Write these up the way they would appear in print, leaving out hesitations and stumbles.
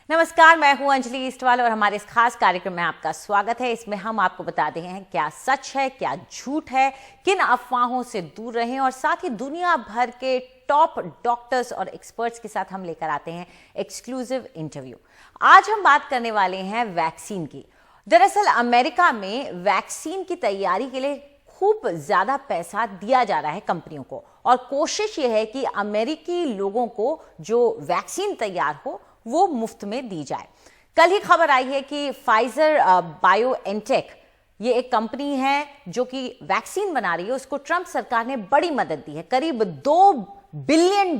नमस्कार, मैं हूं अंजलि ईस्टवाल और हमारे इस खास कार्यक्रम में आपका स्वागत है। इसमें हम आपको बताते हैं क्या सच है, क्या झूठ है, किन अफवाहों से दूर रहें और साथ ही दुनिया भर के टॉप डॉक्टर्स और एक्सपर्ट्स के साथ हम लेकर आते हैं एक्सक्लूसिव इंटरव्यू। आज हम बात करने वाले हैं वैक्सीन की। दरअसल अमेरिका में वैक्सीन की तैयारी के लिए खूब ज्यादा पैसा दिया जा रहा है कंपनियों को और कोशिश ये है कि अमेरिकी लोगों को जो वैक्सीन तैयार हो वो मुफ्त में दी जाए। कल ही खबर आई है कि फाइजर बायोएनटेक ये एक कंपनी है जो कि वैक्सीन बना रही है, उसको ट्रंप सरकार ने बड़ी मदद दी है। करीब $2 बिलियन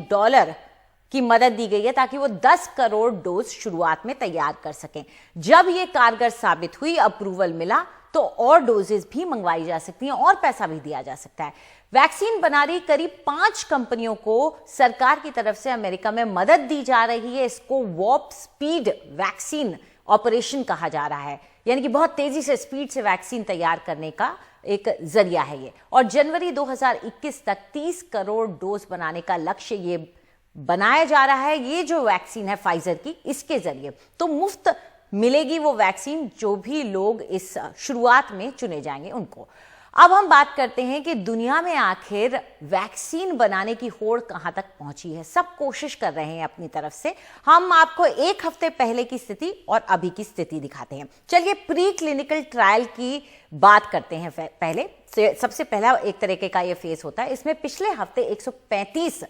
की मदद दी गई है ताकि वो 10 करोड़ डोज शुरुआत में तैयार कर सकें। जब ये कारगर साबित हुई, अप्रूवल मिला, तो और डोजेस भी मंगवाई जा सकती हैं और पैसा भी दिया जा सकता है। वैक्सीन बना रही करीब 5 कंपनियों को सरकार की तरफ से अमेरिका में मदद दी जा रही है। इसको वॉर्प स्पीड वैक्सीन ऑपरेशन कहा जा रहा है, यानी कि बहुत तेजी से स्पीड से वैक्सीन तैयार करने का एक जरिया है ये। और जनवरी 2021 तक 30 करोड़ डोज बनाने का लक्ष्य ये बनाया जा रहा है। ये जो वैक्सीन है फाइजर की, इसके जरिए तो मुफ्त मिलेगी वो वैक्सीन जो भी लोग इस शुरुआत में चुने जाएंगे उनको। अब हम बात करते हैं कि दुनिया में आखिर वैक्सीन बनाने की होड़ कहां तक पहुंची है। सब कोशिश कर रहे हैं अपनी तरफ से। हम आपको एक हफ्ते पहले की स्थिति और अभी की स्थिति दिखाते हैं। चलिए प्री क्लिनिकल ट्रायल की बात करते हैं। पहले सबसे पहला एक तरीके का ये फेज होता है। इसमें पिछले हफ्ते 135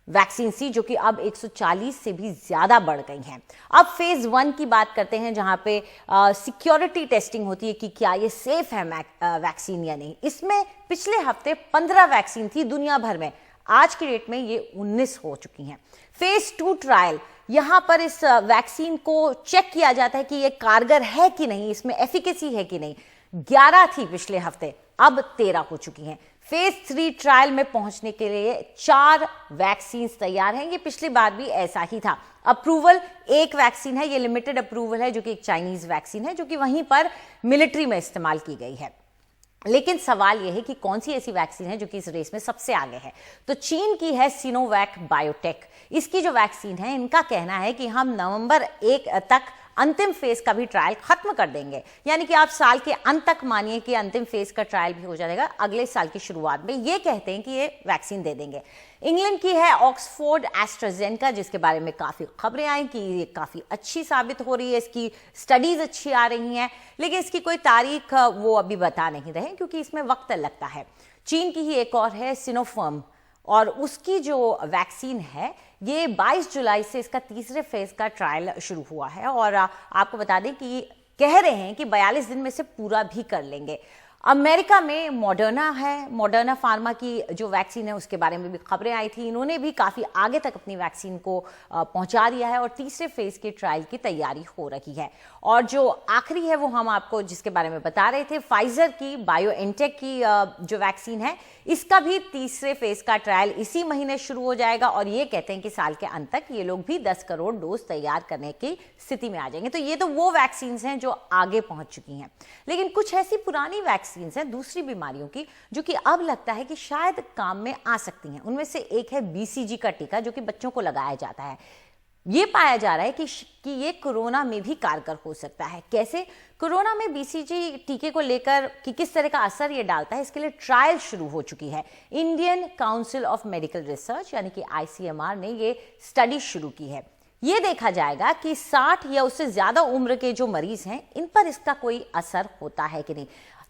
वैक्सीन सी जो कि अब 140 से भी ज्यादा बढ़ गई हैं। अब फेज 1 की बात करते हैं जहां पे सिक्योरिटी टेस्टिंग होती है कि क्या ये सेफ है वैक्सीन या नहीं। इसमें पिछले हफ्ते 15 वैक्सीन थी दुनिया भर में, आज की डेट में ये 19 हो चुकी हैं। फेज 2 ट्रायल, यहां पर इस वैक्सीन को चेक किया जाता है कि ये कारगर है कि नहीं, इसमें एफिकेसी है कि नहीं। 11 थी पिछले हफ्ते, अब 13 हो चुकी हैं। फेज 3 ट्रायल में पहुंचने के लिए 4 वैक्सीन तैयार हैं। ये पिछली बार भी ऐसा ही था। अप्रूवल एक वैक्सीन है, ये लिमिटेड अप्रूवल है जो कि एक चाइनीज वैक्सीन है जो कि वहीं पर मिलिट्री में इस्तेमाल की गई है। लेकिन सवाल यह है कि कौन सी ऐसी वैक्सीन है जो कि इस रेस में सबसे आगे है। तो चीन की है सिनोवैक बायोटेक। इसकी जो वैक्सीन है, इनका कहना है कि हम नवंबर 1 तक अंतिम फेज का भी ट्रायल खत्म कर देंगे, यानी कि आप साल के अंत तक मानिए कि अंतिम फेज का ट्रायल भी हो जाएगा। अगले साल की शुरुआत में ये कहते हैं कि ये वैक्सीन दे देंगे। इंग्लैंड की है ऑक्सफोर्ड एस्ट्राजेनेका, जिसके बारे में काफी खबरें आई कि ये काफी अच्छी साबित हो रही है, इसकी स्टडीज अच्छी आ रही हैं, लेकिन इसकी कोई तारीख वो अभी बता नहीं रहे क्योंकि इसमें वक्त लगता है। चीन की ही एक और है सिनोफार्म, और उसकी जो वैक्सीन है ये 22 जुलाई से इसका तीसरे फेज का ट्रायल शुरू हुआ है। और आपको बता दें कि कह रहे हैं कि 42 दिन में से पूरा भी कर लेंगे। अमेरिका में मॉडर्ना है, मॉडर्ना फार्मा की जो वैक्सीन है उसके बारे में भी खबरें आई थी। इन्होंने भी काफी आगे तक अपनी वैक्सीन को पहुंचा दिया है और तीसरे फेज के ट्रायल की तैयारी हो रही है। और जो आखिरी है वो हम आपको जिसके बारे में बता रहे थे, फाइजर की बायोएनटेक की जो वैक्सीन है, इसका भी तीसरे फेज का ट्रायल इसी महीने शुरू हो जाएगा और ये कहते हैं कि साल के अंत तक ये लोग भी 10 करोड़ डोज तैयार करने की स्थिति में आ जाएंगे। तो ये तो वो वैक्सीन हैं जो आगे पहुंच चुकी हैं। लेकिन कुछ ऐसी पुरानी वैक्सीन हैं दूसरी बीमारियों की जो कि अब लगता है कि शायद काम में आ सकती हैं। उनमें से एक है बीसीजी का टीका जो कि बच्चों को लगाया जाता है। ये पाया जा रहा है कि ये कोरोना में भी कारगर हो सकता है। कैसे? कोरोना में बीसीजी टीके को लेकर कि किस तरह का असर ये डालता है, इसके लिए ट्रायल शुरू हो चुकी है। Indian council of medical research यानी कि ICMR ने ये स्टडी शुरू की है। ये देखा जाएगा कि 60 या उससे ज्यादा उम्र के जो मरीज हैं इन पर इसका कोई असर होता है कि नहीं।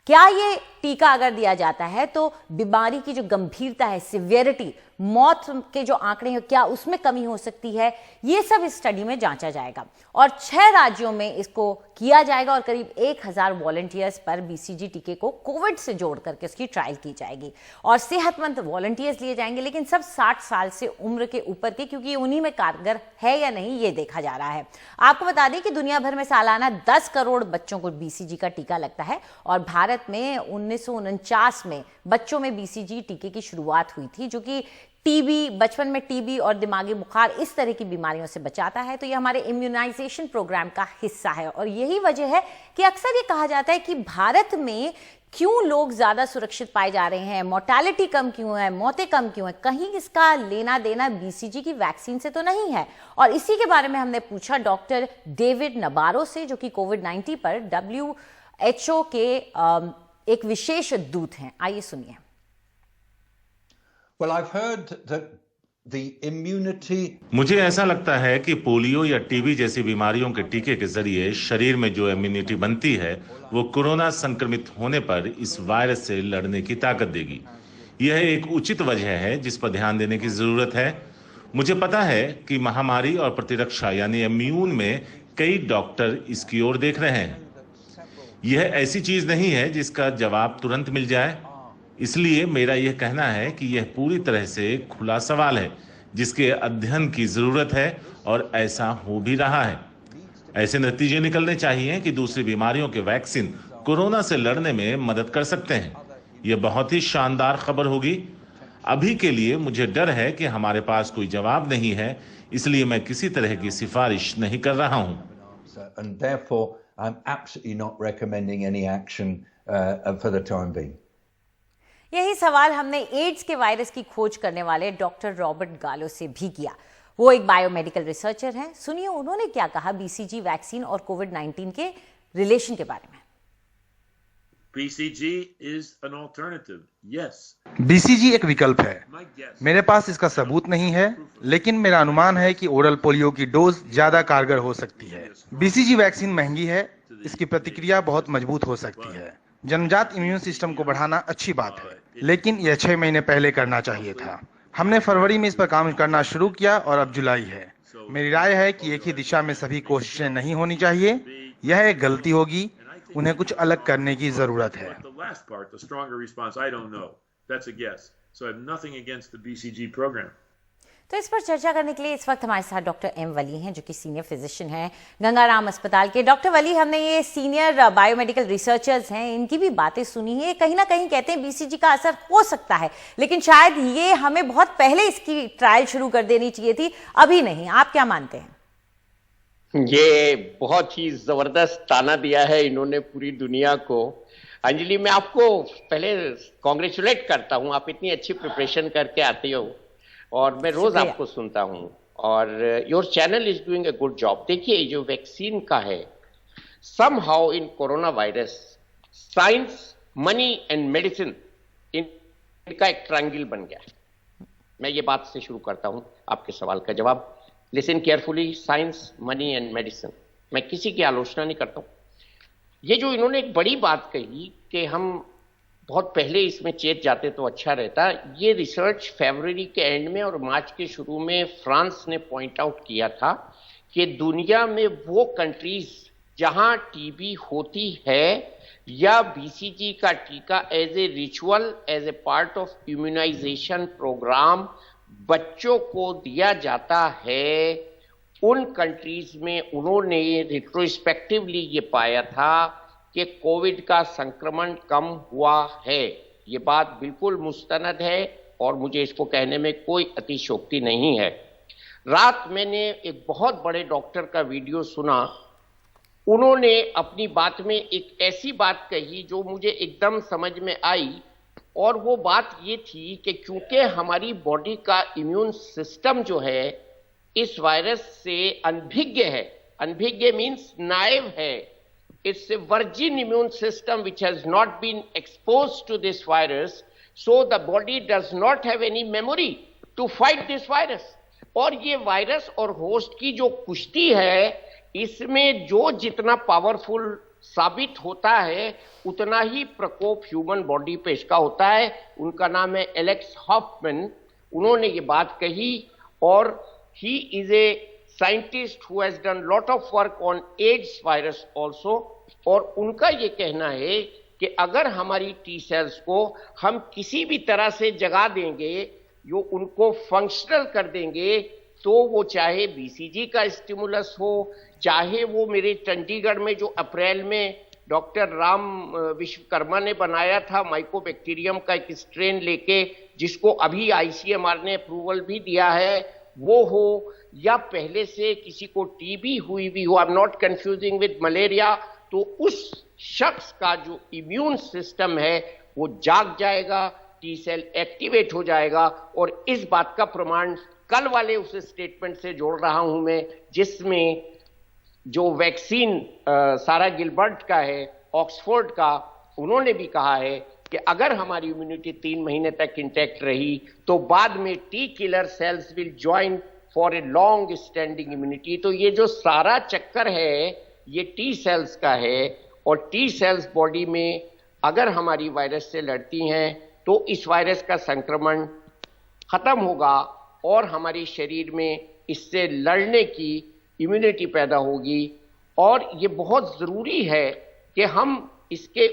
क्या ये टीका अगर दिया जाता है तो बीमारी की जो गंभीरता है, सिवियरिटी, मौत के जो आंकड़े हैं, क्या उसमें कमी हो सकती है, ये सब इस स्टडी में जांचा जाएगा। और 6 राज्यों में इसको किया जाएगा और करीब 1000 वॉलंटियर्स पर बीसीजी टीके को कोविड से जोड़ करके उसकी ट्रायल की जाएगी। और सेहतमंद वॉलंटियर्स लिए जाएंगे, लेकिन सब 60 साल से उम्र के ऊपर के, क्योंकि उन्हीं में कारगर है या नहीं ये देखा जा रहा है। आपको बता दें कि दुनिया भर में सालाना 10 करोड़ बच्चों को बीसीजी का टीका लगता है और भारत में 1949 में बच्चों में बीसीजी टीके की शुरुआत हुई थी, जो कि टीबी, बचपन में टीबी और दिमागी बुखार इस तरह की बीमारियों से बचाता है। तो ये हमारे इम्यूनाइजेशन प्रोग्राम का हिस्सा है और यही वजह है कि अक्सर ये कहा जाता है कि भारत में क्यों लोग ज्यादा सुरक्षित पाए जा रहे हैं, मोर्टेलिटी कम क्यों है, मौतें कम क्यों है। कहीं इसका लेना देना बीसीजी की वैक्सीन से तो नहीं है। और इसी के बारे में हमने पूछा डॉक्टर डेविड नबारो से, जो कि कोविड-19 पर WHO के एक विशेष दूत हैं। आइए सुनिए। Well, I've heard that the immunity... मुझे ऐसा लगता है कि पोलियो या टीबी जैसी बीमारियों के टीके के जरिए शरीर में जो इम्यूनिटी बनती है वो कोरोना संक्रमित होने पर इस वायरस से लड़ने की ताकत देगी। यह एक उचित वजह है जिस पर ध्यान देने की जरूरत है। मुझे पता है कि महामारी और प्रतिरक्षा यानी इम्यून में कई डॉक्टर इसकी ओर देख रहे हैं। यह ऐसी चीज नहीं है जिसका जवाब तुरंत मिल जाए, इसलिए मेरा यह कहना है कि यह पूरी तरह से खुला सवाल है जिसके अध्ययन की जरूरत है और ऐसा हो भी रहा है। ऐसे नतीजे निकलने चाहिए कि दूसरी बीमारियों के वैक्सीन कोरोना से लड़ने में मदद कर सकते हैं। यह बहुत ही शानदार खबर होगी। अभी के लिए मुझे डर है कि हमारे पास कोई जवाब नहीं है, इसलिए मैं किसी तरह की सिफारिश नहीं कर रहा हूं। And therefore, I'm absolutely not recommending any action for the time being. यही सवाल हमने एड्स के वायरस की खोज करने वाले डॉक्टर रॉबर्ट गालो से भी किया। वो एक बायोमेडिकल रिसर्चर हैं। सुनिए उन्होंने क्या कहा बीसीजी वैक्सीन और कोविड-19 के रिलेशन के बारे में। BCG is an alternative. Yes. BCG एक विकल्प है। मेरे पास इसका सबूत नहीं है, लेकिन मेरा अनुमान है कि ओरल पोलियो की डोज ज्यादा कारगर हो सकती है। BCG वैक्सीन महंगी है, इसकी प्रतिक्रिया बहुत मजबूत हो सकती है। जन्मजात इम्यून सिस्टम को बढ़ाना अच्छी बात है, लेकिन यह 6 महीने पहले करना चाहिए था। हमने फरवरी में इस पर काम करना शुरू किया और अब जुलाई है। मेरी राय है कि एक ही दिशा में सभी कोशिशें नहीं होनी चाहिए। यह एक गलती होगी। उन्हें कुछ अलग करने की जरूरत है। तो इस पर चर्चा करने के लिए इस वक्त हमारे साथ डॉक्टर एम वली हैं, जो कि सीनियर फिजिशियन हैं गंगाराम अस्पताल के। डॉक्टर वली, हमने ये सीनियर बायोमेडिकल रिसर्चर्स हैं, इनकी भी बातें सुनी है। कहीं ना कहीं कहते हैं बीसीजी का असर हो सकता है, लेकिन शायद ये हमें बहुत पहले इसकी ट्रायल शुरू कर देनी चाहिए थी, अभी नहीं। आप क्या मानते हैं? ये बहुत ही जबरदस्त ताना दिया है इन्होंने पूरी दुनिया को। अंजलि, मैं आपको पहले कॉन्ग्रेचुलेट करता हूं, आप इतनी अच्छी प्रिपरेशन करके आते हो और मैं रोज आपको सुनता हूं और your channel is doing a good job. देखिए, जो वैक्सीन का है, somehow in corona virus science, money and medicine इनका एक ट्रायंगल बन गया है। मैं ये बात से शुरू करता हूं आपके सवाल का जवाब। Listen carefully, science, money and medicine. मैं किसी की आलोचना नहीं करता हूं। ये जो इन्होंने एक बड़ी बात कही कि हम बहुत पहले इसमें चेत जाते तो अच्छा रहता, ये रिसर्च फरवरी के एंड में और मार्च के शुरू में फ्रांस ने पॉइंट आउट किया था कि दुनिया में वो कंट्रीज जहां टीबी होती है या बीसीजी का टीका as a ritual, as a part of immunization programme बच्चों को दिया जाता है, उन कंट्रीज में उन्होंने रिट्रोस्पेक्टिवली ये पाया था कि कोविड का संक्रमण कम हुआ है। ये बात बिल्कुल मुस्तनद है और मुझे इसको कहने में कोई अतिशयोक्ति नहीं है। रात मैंने एक बहुत बड़े डॉक्टर का वीडियो सुना। उन्होंने अपनी बात में एक ऐसी बात कही जो मुझे एकदम समझ में आई और वो बात ये थी कि क्योंकि हमारी बॉडी का इम्यून सिस्टम जो है इस वायरस से अनभिज्ञ है, अनभिज्ञ मीन्स नाइव है, it's a virgin immune system which has not been exposed to this virus, so the body does not have any memory to fight this virus. और ये वायरस और होस्ट की जो कुश्ती है, इसमें जो जितना पावरफुल साबित होता है उतना ही प्रकोप ह्यूमन बॉडी पे इसका होता है। उनका नाम है एलेक्स हॉफमैन। उन्होंने ये बात कही और he is a scientist who has done lot of work on AIDS virus also। और उनका ये कहना है कि अगर हमारी टी सेल्स को हम किसी भी तरह से जगा देंगे, जो उनको फंक्शनल कर देंगे, तो वो चाहे बीसीजी का स्टिमुलस हो, चाहे वो मेरे चंडीगढ़ में जो अप्रैल में डॉक्टर राम विश्वकर्मा ने बनाया था माइकोबैक्टीरियम का एक स्ट्रेन लेके जिसको अभी आईसीएमआर ने अप्रूवल भी दिया है वो हो, या पहले से किसी को टीबी हुई भी हो, I am not confusing with malaria, तो उस शख्स का जो इम्यून सिस्टम है वो जाग जाएगा, टी सेल एक्टिवेट हो जाएगा। और इस बात का प्रमाण कल वाले उस स्टेटमेंट से जोड़ रहा हूं मैं, जिसमें जो वैक्सीन सारा गिलबर्ट का है, ऑक्सफोर्ड का, उन्होंने भी कहा है कि अगर हमारी इम्यूनिटी 3 महीने तक इंटैक्ट रही तो बाद में T killer cells will join for a long standing immunity. तो ये जो सारा चक्कर है ये टी सेल्स का है, और टी सेल्स बॉडी में अगर हमारी वायरस से लड़ती हैं तो इस वायरस का संक्रमण खत्म होगा और हमारे शरीर में इससे लड़ने की इम्यूनिटी पैदा होगी। और ये बहुत जरूरी है कि हम इसके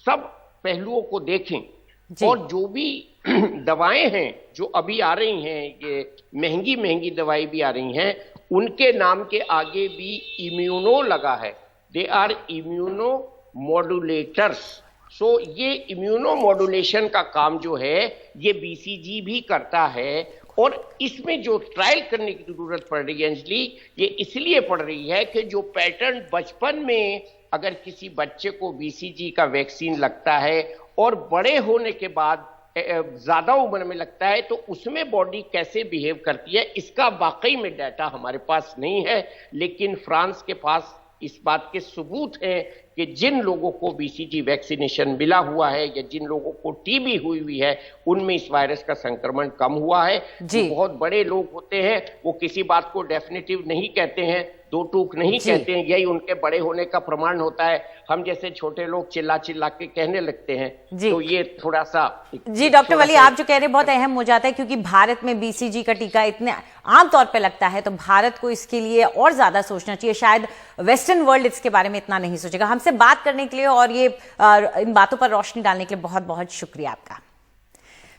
सब पहलुओं को देखें। और जो भी दवाएं हैं जो अभी आ रही हैं, ये महंगी महंगी दवाई भी आ रही हैं, उनके नाम के आगे भी इम्यूनो लगा है, दे आर इम्यूनो मॉड्यूलेटर्स। सो ये इम्यूनो मॉड्यूलेशन का काम जो है ये बीसीजी भी करता है। और इसमें जो ट्रायल करने की जरूरत पड़ रही है अंजलि, ये इसलिए पड़ रही है कि जो पैटर्न बचपन में अगर किसी बच्चे को बीसीजी का वैक्सीन लगता है और बड़े होने के बाद ज्यादा उम्र में लगता है, तो उसमें बॉडी कैसे बिहेव करती है इसका वाकई में डाटा हमारे पास नहीं है। लेकिन फ्रांस के पास इस बात के सबूत हैं कि जिन लोगों को बीसीजी वैक्सीनेशन मिला हुआ है या जिन लोगों को टीबी हुई है उनमें इस वायरस का संक्रमण कम हुआ है। जो बहुत बड़े लोग होते हैं वो किसी बात को डेफिनेटिव नहीं कहते हैं, दो टूक नहीं कहते हैं, यही उनके बड़े होने का प्रमाण होता है। हम जैसे छोटे लोग चिल्ला चिल्ला के कहने लगते हैं, तो ये थोड़ा सा जी डॉक्टर वली आप जो कह रहे हैं बहुत अहम हो जाता है, क्योंकि भारत में बीसीजी का टीका इतने आमतौर पे लगता है, तो भारत को इसके लिए और ज्यादा सोचना चाहिए। शायद वेस्टर्न वर्ल्ड इसके बारे में इतना नहीं सोचेगा। हमसे बात करने के लिए और ये इन बातों पर रोशनी डालने के लिए बहुत बहुत शुक्रिया आपका।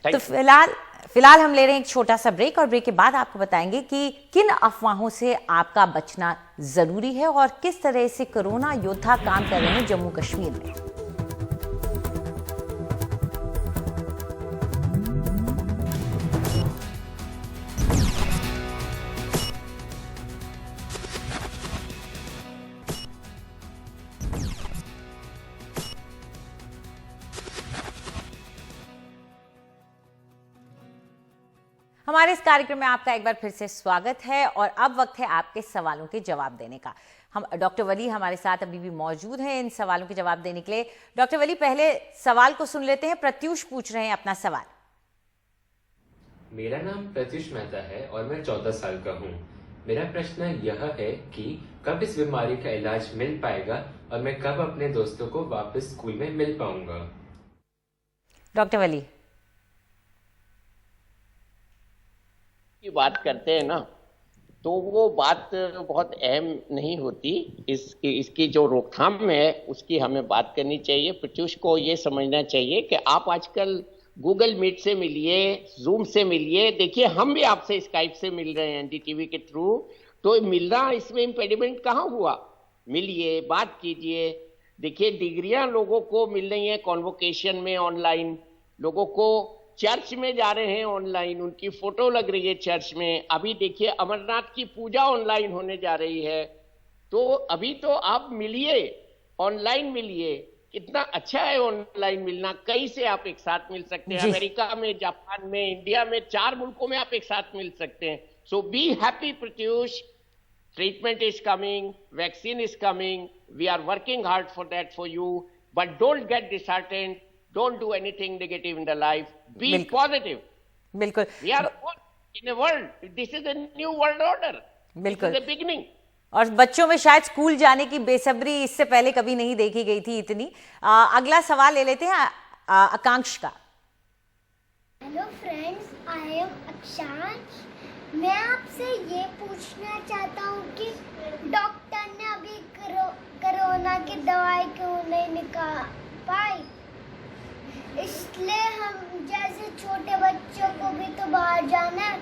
तो फिलहाल हम ले रहे हैं एक छोटा सा ब्रेक, और ब्रेक के बाद आपको बताएंगे कि किन अफवाहों से आपका बचना जरूरी है और किस तरह से कोरोना योद्धा काम कर रहे हैं जम्मू कश्मीर में। हमारे इस कार्यक्रम में आपका एक बार फिर से स्वागत है, और अब वक्त है आपके सवालों के जवाब देने का। हम डॉक्टर वली हमारे साथ अभी भी मौजूद हैं इन सवालों के जवाब देने के लिए। डॉक्टर वली पहले सवाल को सुन लेते हैं। प्रत्युष पूछ रहे हैं अपना सवाल। मेरा नाम प्रत्युष मेहता है और मैं 14 साल का हूँ। मेरा प्रश्न यह है कि कब इस बीमारी का इलाज मिल पाएगा और मैं कब अपने दोस्तों को वापस स्कूल में मिल पाऊंगा। डॉक्टर वली की बात करते हैं ना, तो वो बात बहुत अहम नहीं होती। इसकी जो रोकथाम है उसकी हमें बात करनी चाहिए। प्रत्युष को ये समझना चाहिए कि आप आजकल गूगल मीट से मिलिए, जूम से मिलिए। देखिए हम भी आपसे स्काइप से मिल रहे हैं एनडीटीवी के थ्रू, तो मिलना इसमें इम्पेडिमेंट कहाँ हुआ? मिलिए, बात कीजिए। देखिए डिग्रियां लोगों को मिल रही हैं कॉन्वोकेशन में ऑनलाइन, लोगों को चर्च में जा रहे हैं ऑनलाइन, उनकी फोटो लग रही है चर्च में। अभी देखिए अमरनाथ की पूजा ऑनलाइन होने जा रही है। तो अभी तो आप मिलिए, ऑनलाइन मिलिए। कितना अच्छा है ऑनलाइन मिलना, कहीं से आप एक साथ मिल सकते हैं। अमेरिका में, जापान में, इंडिया में, 4 मुल्कों में आप एक साथ मिल सकते हैं। So be happy Pratyush, treatment is coming, vaccine is coming, we are working hard for that for you, but don't get disheartened, don't do anything negative in the life, be positive. बिल्कुल, we are in a world, this is a new world order, बिल्कुल, this is the beginning. और बच्चों में शायद school जाने की बेसब्री इससे पहले कभी नहीं देखी गई थी इतनी। अगला सवाल ले लेते हैं आकांक्ष का। हेलो फ्रेंड्स, आई एम अक्षांश। मैं आपसे ये पूछना चाहता हूँ कि डॉक्टर ने अभी कोरोना की दवाई क्यों नहीं निकाल पाई, इसलिए हम जैसे छोटे बच्चों को भी तो बाहर जाना है।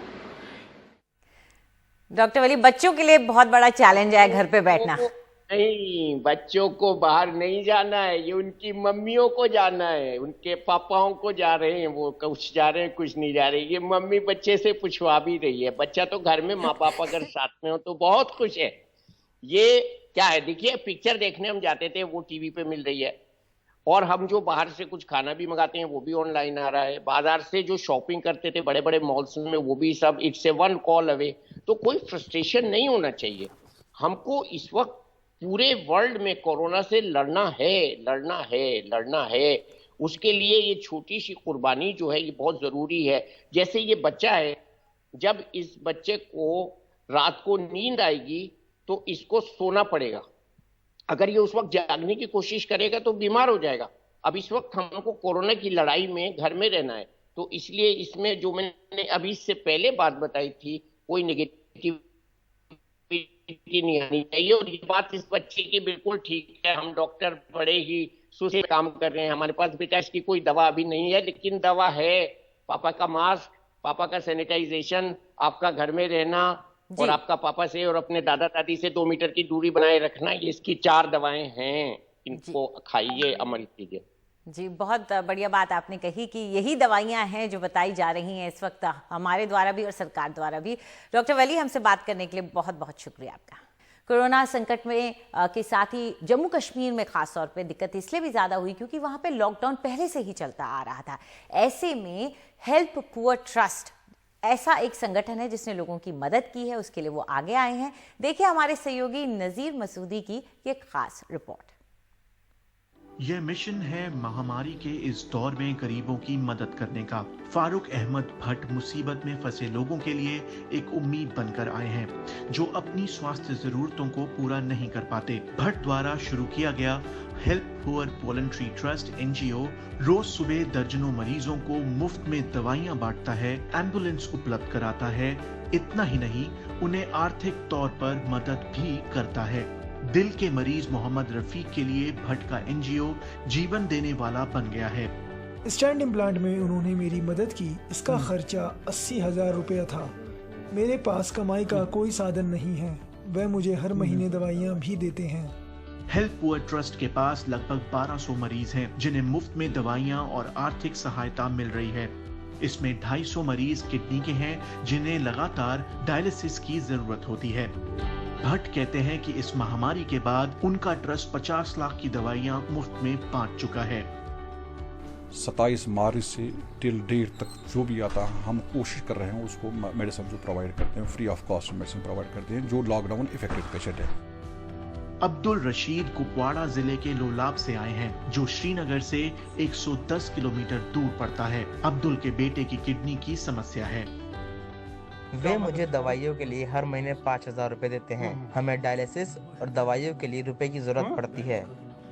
डॉक्टर वली बच्चों के लिए बहुत बड़ा चैलेंज है घर पे बैठना। नहीं, बच्चों को बाहर नहीं जाना है, ये उनकी मम्मियों को जाना है, उनके पापाओं को जा रहे हैं, वो कुछ जा रहे हैं कुछ नहीं जा रहे। ये मम्मी बच्चे से पूछवा भी रही है। बच्चा तो घर में माँ बाप अगर साथ में हो तो बहुत खुश है। ये क्या है, देखिए पिक्चर देखने हम जाते थे वो टीवी पे मिल रही है, और हम जो बाहर से कुछ खाना भी मंगाते हैं वो भी ऑनलाइन आ रहा है। बाजार से जो शॉपिंग करते थे बड़े बड़े मॉल्स में वो भी सब it's a one call away. तो कोई फ्रस्ट्रेशन नहीं होना चाहिए। हमको इस वक्त पूरे वर्ल्ड में कोरोना से लड़ना है। उसके लिए ये छोटी सी कुर्बानी जो है ये बहुत जरूरी है। जैसे ये बच्चा है, जब इस बच्चे को रात को नींद आएगी तो इसको सोना पड़ेगा। अगर ये उस वक्त जागने की कोशिश करेगा तो बीमार हो जाएगा। अब इस वक्त हमको कोरोना की लड़ाई में घर में रहना है, तो इसलिए इसमें जो मैंने अभी इससे पहले बात बताई थी, कोई नेगेटिव नहीं आनी चाहिए। और ये बात इस बच्चे की बिल्कुल ठीक है। हम डॉक्टर बड़े ही सुसे काम कर रहे हैं। हमारे पास बेटा इसकी कोई दवा अभी नहीं है, लेकिन दवा है। पापा का मास्क, पापा का सैनिटाइजेशन, आपका घर में रहना और आपका पापा से और अपने दादा दादी से 2 मीटर की दूरी बनाए रखना, ये इसकी 4 दवाएं हैं। इनको खाइए, अमल कीजिए। जी, बहुत बढ़िया बात आपने कही कि यही दवाइयां हैं जो बताई जा रही हैं इस वक्त हमारे द्वारा भी और सरकार द्वारा भी। डॉक्टर वली, हमसे बात करने के लिए बहुत बहुत शुक्रिया आपका। कोरोना संकट में के साथ ही जम्मू कश्मीर में खास तौर पे दिक्कत इसलिए भी ज़्यादा हुई क्योंकि वहाँ पे लॉकडाउन पहले से ही चलता आ रहा था। ऐसे में हेल्प पुअर ट्रस्ट ऐसा एक संगठन है जिसने लोगों की मदद की है, उसके लिए वो आगे आए हैं। देखिए हमारे सहयोगी नजीर मसूदी की ये खास रिपोर्ट। यह मिशन है महामारी के इस दौर में गरीबों की मदद करने का। फारूक अहमद भट्ट मुसीबत में फंसे लोगों के लिए एक उम्मीद बनकर आए हैं जो अपनी स्वास्थ्य जरूरतों को पूरा नहीं कर पाते। भट्ट द्वारा शुरू किया गया help poor voluntary trust NGO रोज सुबह दर्जनों मरीजों को मुफ्त में दवाइयां बांटता है, एम्बुलेंस उपलब्ध कराता है। इतना ही नहीं, उन्हें आर्थिक तौर पर मदद भी करता है। दिल के मरीज मोहम्मद रफीक के लिए भट्ट का NGO जीवन देने वाला बन गया है। स्टैंड इम्प्लांट में उन्होंने मेरी मदद की। इसका खर्चा 80,000 रुपया था। मेरे पास कमाई का कोई साधन नहीं है। वह मुझे हर महीने दवाइयाँ भी देते हैं। हेल्प पुअर ट्रस्ट के पास लगभग 1200 मरीज हैं जिन्हें मुफ्त में दवाइयाँ और आर्थिक सहायता मिल रही है। इसमें 250 मरीज किडनी के हैं जिन्हें लगातार डायलिसिस की जरूरत होती है। भट्ट कहते हैं कि इस महामारी के बाद उनका ट्रस्ट 50 लाख की दवाइयां मुफ्त में बांट चुका है। 27 मार्च से टिल डेट तक जो भी आता है हम कोशिश कर रहे हैं उसको मेडिसिन जो प्रोवाइड करते हैं, free of cost medicine provide करते हैं जो लॉकडाउन इफेक्टेड पेशेंट है। अब्दुल रशीद कुपवाड़ा जिले के लोलाब से आए हैं जो श्रीनगर से 110 किलोमीटर दूर पड़ता है। अब्दुल के बेटे की किडनी की समस्या है। वे मुझे दवाइयों के लिए हर महीने 5,000 रुपए देते हैं। हमें डायलिसिस और दवाइयों के लिए रुपए की जरूरत पड़ती है।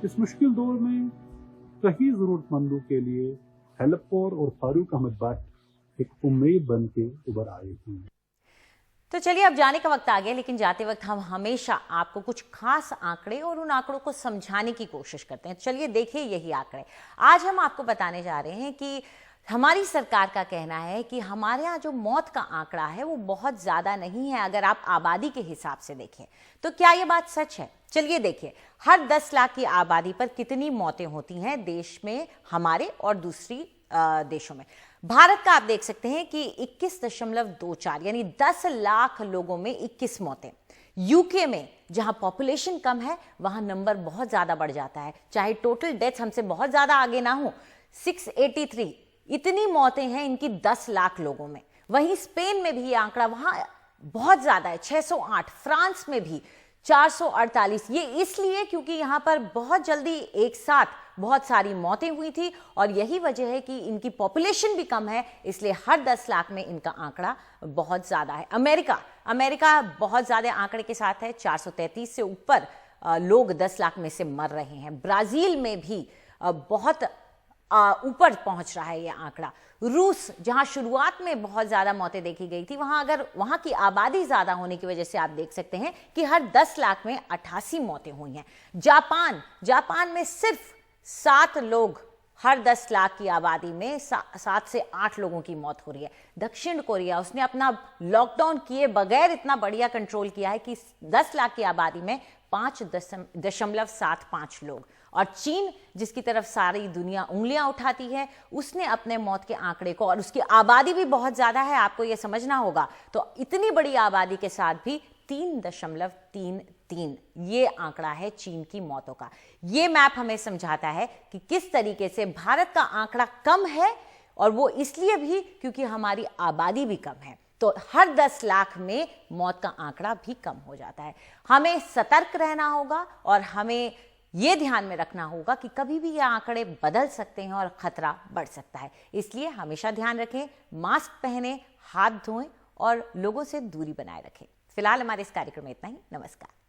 इस मुश्किल दौर में कई जरूरतमंदों के लिए हेल्प पुअर और फारूक अहमद भट्ट एक उम्मीद बन के उभर आए हैं। तो चलिए अब जाने का वक्त आ गया, लेकिन जाते वक्त हम हमेशा आपको कुछ खास आंकड़े और उन आंकड़ों को समझाने की कोशिश करते हैं। चलिए देखिए यही आंकड़े। आज हम आपको बताने जा रहे हैं कि हमारी सरकार का कहना है कि हमारे यहाँ जो मौत का आंकड़ा है वो बहुत ज़्यादा नहीं है अगर आप आबादी के हिसाब से देखें। तो क्या ये बात सच है? चलिए देखिए, हर 10 लाख की आबादी पर कितनी मौतें होती हैं देश में, हमारे और दूसरी देशों में। भारत का आप देख सकते हैं कि 21.24 यानी 10 लाख लोगों में 21 मौतें। यूके में जहां पॉपुलेशन कम है वहां नंबर बहुत ज्यादा बढ़ जाता है, चाहे टोटल डेथ हमसे बहुत ज्यादा आगे ना हो। 683 इतनी मौतें हैं इनकी 10 लाख लोगों में। वहीं स्पेन में भी ये आंकड़ा वहां बहुत ज्यादा है, 608। फ्रांस में भी 448। ये इसलिए क्योंकि यहां पर बहुत जल्दी एक साथ बहुत सारी मौतें हुई थी और यही वजह है कि इनकी पॉपुलेशन भी कम है, इसलिए हर 10 लाख में इनका आंकड़ा बहुत ज्यादा है। अमेरिका बहुत ज्यादा आंकड़े के साथ है, 433 से ऊपर लोग 10 लाख में से मर रहे हैं। ब्राजील में भी बहुत ऊपर पहुंच रहा है ये आंकड़ा। रूस जहां शुरुआत में बहुत ज्यादा मौतें देखी गई थी, वहां की आबादी ज्यादा होने की वजह से आप देख सकते हैं कि हर 10 लाख में 88 मौतें हुई हैं। जापान में सिर्फ 7 लोग हर 10 लाख की आबादी में 7 से 8 लोगों की मौत हो रही है। दक्षिण कोरिया, उसने अपना लॉकडाउन किए बगैर इतना बढ़िया कंट्रोल किया है कि 10 लाख की आबादी में 5.75 लोग। और चीन, जिसकी तरफ सारी दुनिया उंगलियां उठाती है, उसने अपने मौत के आंकड़े को, और उसकी आबादी भी बहुत ज्यादा है, आपको यह समझना होगा, तो इतनी बड़ी आबादी के साथ भी 3.33 ये आंकड़ा है चीन की मौतों का। ये मैप हमें समझाता है कि किस तरीके से भारत का आंकड़ा कम है, और वो इसलिए भी क्योंकि हमारी आबादी भी कम है। तो हर 10 लाख में मौत का आंकड़ा भी कम हो जाता है। हमें सतर्क रहना होगा और हमें यह ध्यान में रखना होगा कि कभी भी ये आंकड़े बदल सकते हैं और खतरा बढ़ सकता है। इसलिए हमेशा ध्यान रखें, मास्क पहनें, हाथ धोएं और लोगों से दूरी बनाए रखें। फिलहाल हमारे इस कार्यक्रम में इतना ही। नमस्कार।